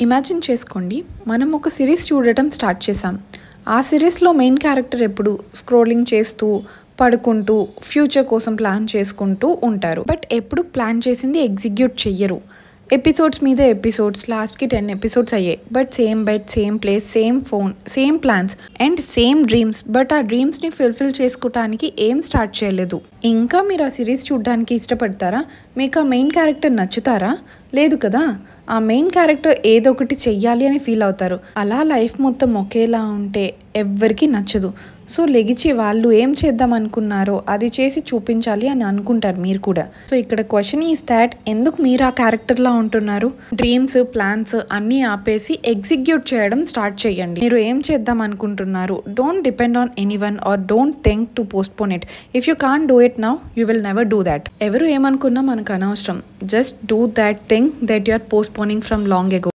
Imagine చేసుకోండి, మనం ఒక సిరీస్ చూడటం స్టార్ట్ చేసాం. ఆ సిరీస్లో మెయిన్ క్యారెక్టర్ ఎప్పుడు స్క్రోలింగ్ చేస్తూ, పడుకుంటూ, ఫ్యూచర్ కోసం ప్లాన్ చేసుకుంటూ ఉంటారు. బట్ ఎప్పుడు ప్లాన్ చేసింది ఎగ్జిక్యూట్ చెయ్యరు. ఎపిసోడ్స్ మీద ఎపిసోడ్స్, లాస్ట్కి 10 ఎపిసోడ్స్ అయ్యాయి. But same bed, same place, same phone, same plans and same dreams. But ఆ డ్రీమ్స్ని ఫుల్ఫిల్ చేసుకోవటానికి ఏం స్టార్ట్ చేయలేదు. ఇంకా మీరు ఆ సిరీస్ చూడడానికి ఇష్టపడతారా? మీకు ఆ మెయిన్ క్యారెక్టర్ నచ్చుతారా? లేదు కదా. ఆ మెయిన్ క్యారెక్టర్ ఏదో ఒకటి చెయ్యాలి అని ఫీల్ అవుతారు. అలా లైఫ్ మొత్తం ఒకేలా ఉంటే ఎవ్వరికీ నచ్చదు. సో లెగిచి వాళ్ళు ఏం చేద్దాం అనుకున్నారో అది చేసి చూపించాలి అని అనుకుంటారు మీరు కూడా. సో ఇక్కడ క్వశ్చన్ ఈస్ దాట్, ఎందుకు మీరు ఆ క్యారెక్టర్లా ఉంటున్నారు? డ్రీమ్స్, ప్లాన్స్ అన్నీ ఆపేసి ఎగ్జిక్యూట్ చేయడం స్టార్ట్ చేయండి. మీరు ఏం చేద్దాం అనుకుంటున్నారు? Don't depend on anyone or don't think to postpone it. If you can't do it now, you will never do that. ఎవరు ఏమనుకున్నా మనకు అనవసరం. Just do that thing that you are postponing from long ago.